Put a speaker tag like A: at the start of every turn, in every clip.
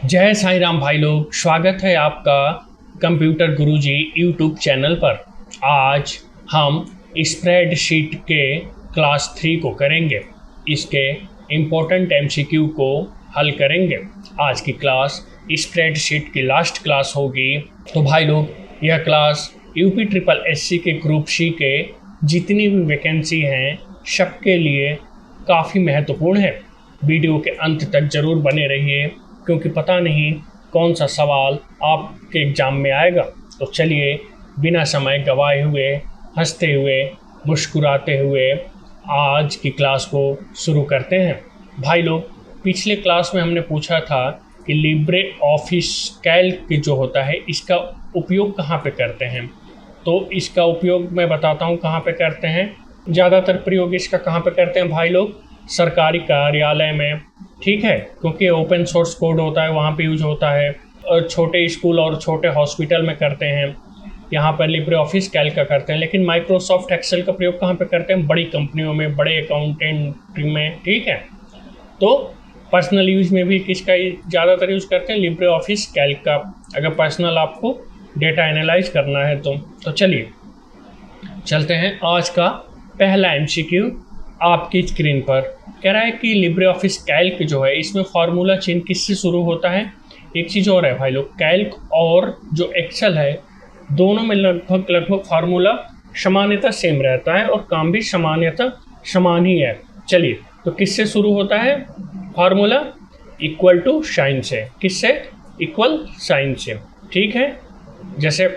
A: जय साईं राम भाई लोग, स्वागत है आपका कंप्यूटर गुरुजी यूट्यूब चैनल पर। आज हम स्प्रेडशीट के क्लास 3 को करेंगे। इसके इम्पोर्टेंट एमसीक्यू को हल करेंगे। आज की क्लास स्प्रेडशीट की लास्ट क्लास होगी। तो भाई लोग, यह क्लास यूपी ट्रिपल एससी के ग्रुप सी के जितनी भी वैकेंसी हैं सबके लिए काफ़ी महत्वपूर्ण है। वीडियो के अंत तक ज़रूर बने रहिए, क्योंकि पता नहीं कौन सा सवाल आपके एग्ज़ाम में आएगा। तो चलिए बिना समय गवाए हुए, हंसते हुए, मुस्कुराते हुए आज की क्लास को शुरू करते हैं। भाई लोग, पिछले क्लास में हमने पूछा था कि लिब्रे ऑफिस कैल्क जो होता है इसका उपयोग कहाँ पे करते हैं। तो इसका उपयोग मैं बताता हूँ कहाँ पे करते हैं। ज़्यादातर प्रयोग इसका कहाँ पे करते हैं भाई लोग? सरकारी कार्यालय में, ठीक है, क्योंकि ओपन सोर्स कोड होता है, वहाँ पे यूज होता है। और छोटे स्कूल और छोटे हॉस्पिटल में करते हैं, यहाँ पर लिब्रे ऑफिस कैल्क का करते हैं। लेकिन माइक्रोसॉफ्ट एक्सेल का प्रयोग कहाँ पे करते हैं? बड़ी कंपनियों में, बड़े अकाउंटेंट में, ठीक है। तो पर्सनल यूज में भी किसका ज़्यादातर यूज करते हैं? लिब्रे ऑफिस कैल्क का, अगर पर्सनल आपको डेटा एनालाइज करना है तो चलिए चलते हैं। आज का पहला एमसीक्यू आपकी स्क्रीन पर कह रहा है कि लिब्रे ऑफिस कैल्क जो है इसमें फार्मूला चेन किससे शुरू होता है। एक चीज़ और है भाई लोग, कैल्क और जो एक्सेल है दोनों में लगभग फार्मूला सामान्यतः सेम रहता है और काम भी सामान्यतः समान ही है। चलिए, तो किससे शुरू होता है फार्मूला? इक्वल टू साइन से। किससे? इक्वल साइन से, ठीक है। जैसे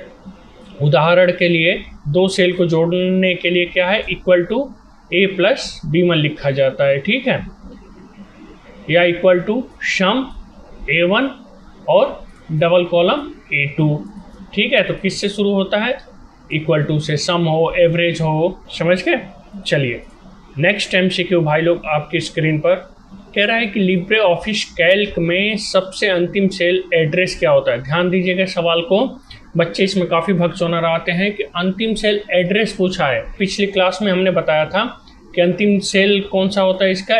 A: उदाहरण के लिए दो सेल को जोड़ने के लिए क्या है? Equal to A plus b1 लिखा जाता है, ठीक है, या इक्वल टू सम a1 और डबल कॉलम a2, ठीक है। तो किससे शुरू होता है? इक्वल टू से, सम हो, एवरेज हो, समझ के। चलिए नेक्स्ट एमसीक्यू भाई लोग आपकी स्क्रीन पर कह रहा है कि लिब्रे ऑफिस कैल्क में सबसे अंतिम सेल एड्रेस क्या होता है। ध्यान दीजिएगा सवाल को, बच्चे इसमें काफ़ी भगचोना आते हैं कि अंतिम सेल एड्रेस पूछा है। पिछली क्लास में हमने बताया था कि अंतिम सेल कौन सा होता है इसका?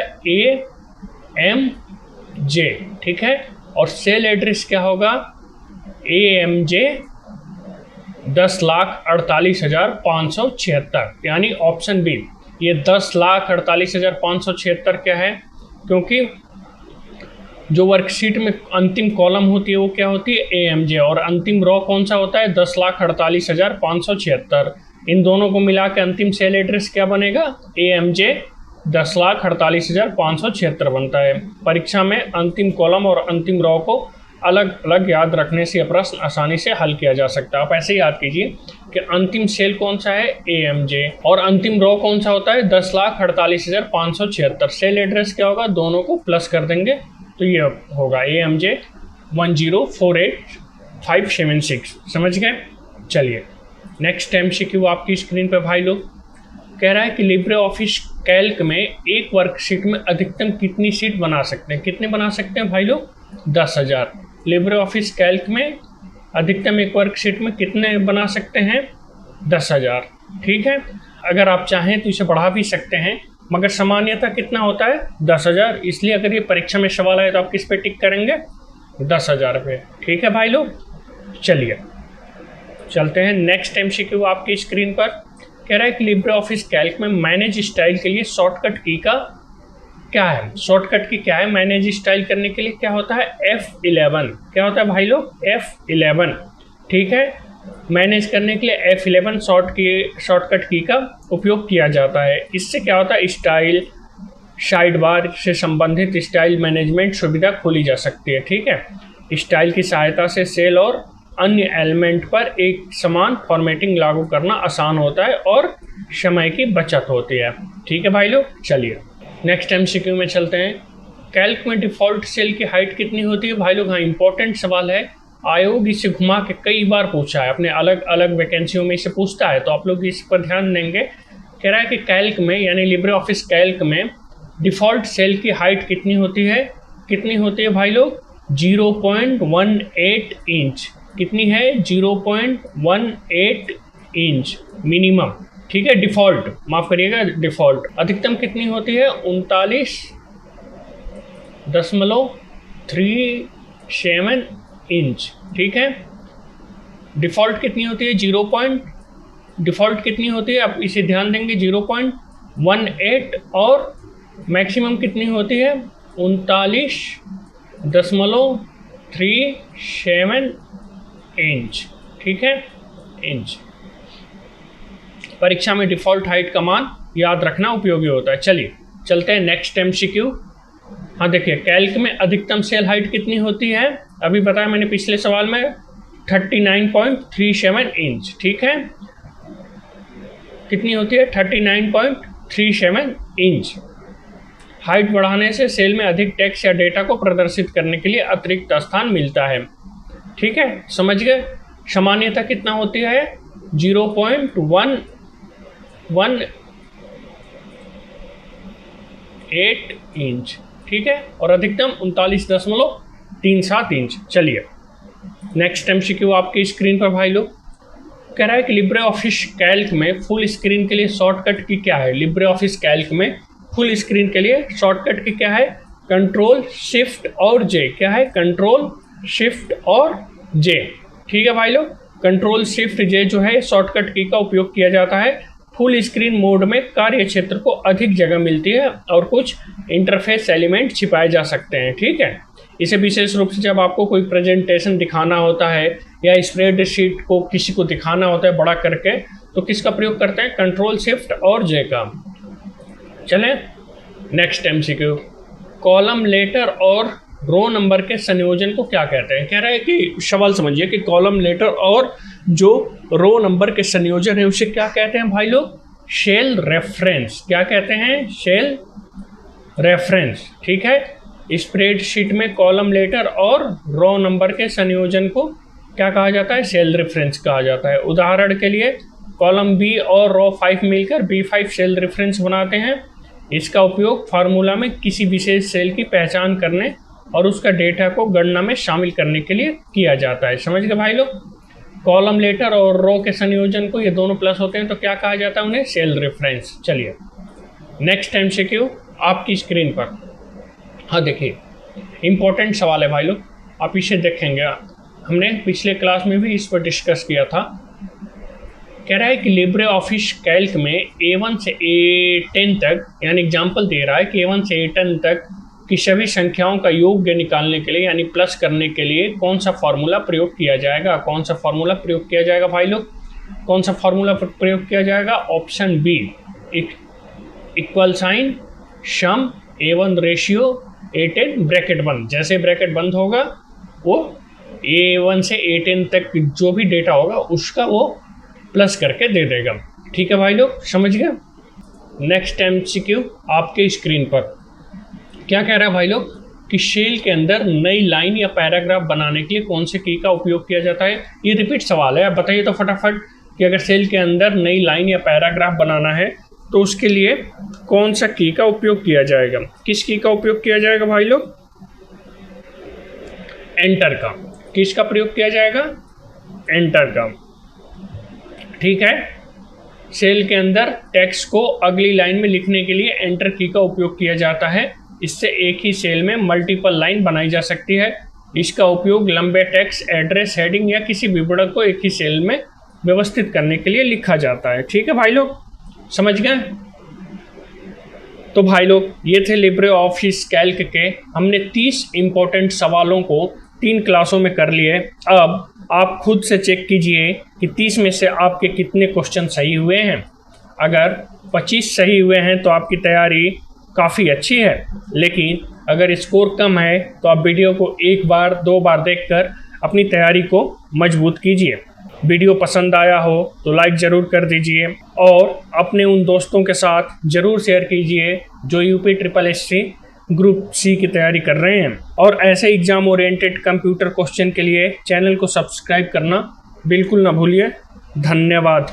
A: AMJ, ठीक है। और सेल एड्रेस क्या होगा? AMJ 10,48,576, यानी ऑप्शन बी। ये 10,48,576 क्या है? क्योंकि जो वर्कशीट में अंतिम कॉलम होती है वो क्या होती है? AMJ, और अंतिम रो कौन सा होता है? 10,48,576। इन दोनों को मिला के अंतिम सेल एड्रेस क्या बनेगा? AMJ 10,48,576 बनता है। परीक्षा में अंतिम कॉलम और अंतिम रो को अलग अलग याद रखने से यह प्रश्न आसानी से हल किया जा सकता है। आप ऐसे याद कीजिए कि अंतिम सेल कौन सा है? AMJ, और अंतिम रो कौन सा होता है? 10,48,576। सेल एड्रेस क्या होगा? दोनों को प्लस कर देंगे तो ये होगा AMJ 1048,576, समझ गए। चलिए नेक्स्ट एमसीक्यू आपकी स्क्रीन पे भाई लोग कह रहा है कि लिब्रे ऑफिस कैल्क में एक वर्कशीट में अधिकतम कितनी सीट बना सकते हैं? कितने बना सकते हैं भाई लोग? 10,000। लिब्रे ऑफिस कैल्क में अधिकतम एक वर्कशीट में कितने बना सकते हैं? 10,000, ठीक है। अगर आप चाहें तो इसे बढ़ा भी सकते हैं, मगर सामान्यतः कितना होता है? 10,000। इसलिए अगर ये परीक्षा में सवाल आए तो आप किस पे टिक करेंगे? 10,000 पे, ठीक है भाई लोग। चलिए चलते हैं नेक्स्ट एमसीक्यू आपकी स्क्रीन पर कह रहा है कि लिब्रे ऑफिस कैल्क में मैनेज स्टाइल के लिए शॉर्टकट की का क्या है? शॉर्टकट की क्या है? मैनेज स्टाइल करने के लिए क्या होता है? F11। क्या होता है भाई लोग? F11, ठीक है। मैनेज करने के लिए F11 शॉर्टकट की का उपयोग किया जाता है। इससे क्या होता है? स्टाइल साइड बार से संबंधित स्टाइल मैनेजमेंट सुविधा खोली जा सकती है, ठीक है। स्टाइल की सहायता से सेल और अन्य एलिमेंट पर एक समान फॉर्मेटिंग लागू करना आसान होता है और समय की बचत होती है, ठीक है भाई लोग। चलिए नेक्स्ट एमसीक्यू में चलते हैं। कैल्क में डिफ़ॉल्ट सेल की हाइट कितनी होती है भाई लोग? हाँ, इंपॉर्टेंट सवाल है। आयोग इसे घुमा के कई बार पूछा है, अपने अलग अलग वैकेंसियों में इसे पूछता है, तो आप लोग इस पर ध्यान देंगे। कह रहा है कि कैल्क में, यानी लिब्रे ऑफिस कैल्क में डिफ़ॉल्ट सेल की हाइट कितनी होती है? कितनी होती है भाई लोग? 0.18 इंच। कितनी है? 0.18 इंच मिनिमम, ठीक है। डिफ़ॉल्ट, माफ़ करिएगा, डिफ़ॉल्ट। अधिकतम कितनी होती है? 39.3 7 इंच। ठीक है, डिफ़ॉल्ट कितनी होती है? डिफ़ॉल्ट कितनी होती है? आप इसे ध्यान देंगे 0.18 और मैक्सिमम कितनी होती है? 39.37 इंच। ठीक है, इंच। परीक्षा में डिफ़ॉल्ट हाइट का मान याद रखना उपयोगी होता है। चलिए चलते हैं नेक्स्ट MCQ। हाँ देखिए, कैल्क में अधिकतम सेल हाइट कितनी होती है? अभी बताया मैंने पिछले सवाल में 39.37 इंच। ठीक है, कितनी होती है? 39.37 इंच। हाइट बढ़ाने से सेल में अधिक टेक्स्ट या डेटा को प्रदर्शित करने के लिए अतिरिक्त स्थान मिलता है। ठीक है, समझ गए? सामान्यतः कितना होती है? 0.118 इंच। ठीक है, और अधिकतम 39.37 इंच। चलिए नेक्स्ट MCQ आपकी स्क्रीन पर भाई लोग। कह रहा है कि लिब्रे ऑफिस कैल्क में फुल स्क्रीन के लिए शॉर्टकट की क्या है? लिब्रे ऑफिस कैल्क में फुल स्क्रीन के लिए शॉर्टकट की क्या है? कंट्रोल शिफ्ट और जे। क्या है? कंट्रोल शिफ्ट और जे। ठीक है भाई लोग, कंट्रोल शिफ्ट जे जो है शॉर्टकट की का उपयोग किया जाता है। फुल स्क्रीन मोड में कार्य क्षेत्र को अधिक जगह मिलती है और कुछ इंटरफेस एलिमेंट छिपाए जा सकते हैं। ठीक है, इसे विशेष रूप से जब आपको कोई प्रेजेंटेशन दिखाना होता है या स्प्रेडशीट को किसी को दिखाना होता है बड़ा करके, तो किसका प्रयोग करते हैं? कंट्रोल शिफ्ट और जे का। चलें नेक्स्ट MCQ। कॉलम लेटर और रो नंबर के संयोजन को क्या कहते हैं? कह रहा है कि सवाल समझिए कि कॉलम लेटर और जो रो नंबर के संयोजन है उसे क्या कहते हैं भाई लोग? Cell reference. क्या कहते हैं? Cell reference. ठीक है, स्प्रेडशीट में कॉलम लेटर और रो नंबर के संयोजन को क्या कहा जाता है? सेल रेफरेंस कहा जाता है। उदाहरण के लिए कॉलम B और रो 5 मिलकर B5 सेल रेफरेंस बनाते हैं। इसका उपयोग फार्मूला में किसी विशेष सेल की पहचान करने और उसका डेटा को गणना में शामिल करने के लिए किया जाता है। समझ गए भाई लोग? कॉलम लेटर और रो के संयोजन को, ये दोनों प्लस होते हैं तो क्या कहा जाता है? उन्हें सेल रेफरेंस। चलिए नेक्स्ट MCQ आपकी स्क्रीन पर। हाँ देखिए, इम्पोर्टेंट सवाल है भाई लोग, आप इसे देखेंगे। हमने पिछले क्लास में भी इस पर डिस्कस किया था। कह रहा है कि लिब्रे ऑफिस कैल्क में A1 से A10 तक, यानी एग्जाम्पल दे रहा है कि A1 से A10 तक की सभी संख्याओं का योग निकालने के लिए यानी प्लस करने के लिए कौन सा फार्मूला प्रयोग किया जाएगा? कौन सा फार्मूला प्रयोग किया जाएगा भाई लोग? कौन सा फार्मूला प्रयोग किया जाएगा? Option B, equal sign sum A1 ratio A10 bracket बंद। जैसे ब्रैकेट बंद होगा वो A1 से A10 तक जो भी डेटा होगा उसका वो प्लस करके दे देगा। ठीक है भाई लोग, समझ गए? नेक्स्ट MCQ आपके स्क्रीन पर क्या कह रहा है भाई लोग कि सेल के अंदर नई लाइन या पैराग्राफ बनाने के लिए कौन से की का उपयोग किया जाता है? ये रिपीट सवाल है, बताइए तो फटाफट कि अगर सेल के अंदर नई लाइन या पैराग्राफ बनाना है तो उसके लिए कौन सा की का उपयोग किया जाएगा? किस की का उपयोग किया जाएगा भाई लोग? एंटर का। किसका प्रयोग किया जाएगा? एंटर का। ठीक है, सेल के अंदर टेक्स्ट को अगली लाइन में लिखने के लिए एंटर की का उपयोग किया जाता है। इससे एक ही सेल में मल्टीपल लाइन बनाई जा सकती है। इसका उपयोग लंबे टेक्स्ट, एड्रेस, हेडिंग या किसी विवरण को एक ही सेल में व्यवस्थित करने के लिए लिखा जाता है। ठीक है भाई लोग, समझ गए? तो भाई लोग ये थे लिब्रे ऑफिस कैल्क के, हमने 30 इंपॉर्टेंट सवालों को 3 क्लासों में कर लिए। अब आप खुद से चेक कीजिए कि 30 में से आपके कितने क्वेश्चन सही हुए हैं। अगर 25 सही हुए हैं तो आपकी तैयारी काफ़ी अच्छी है, लेकिन अगर स्कोर कम है तो आप वीडियो को 1 बार 2 बार देखकर अपनी तैयारी को मजबूत कीजिए। वीडियो पसंद आया हो तो लाइक ज़रूर कर दीजिए और अपने उन दोस्तों के साथ ज़रूर शेयर कीजिए जो UPSSC ग्रुप C की तैयारी कर रहे हैं। और ऐसे एग्ज़ाम ओरिएंटेड कंप्यूटर क्वेश्चन के लिए चैनल को सब्सक्राइब करना बिल्कुल ना भूलिए। धन्यवाद।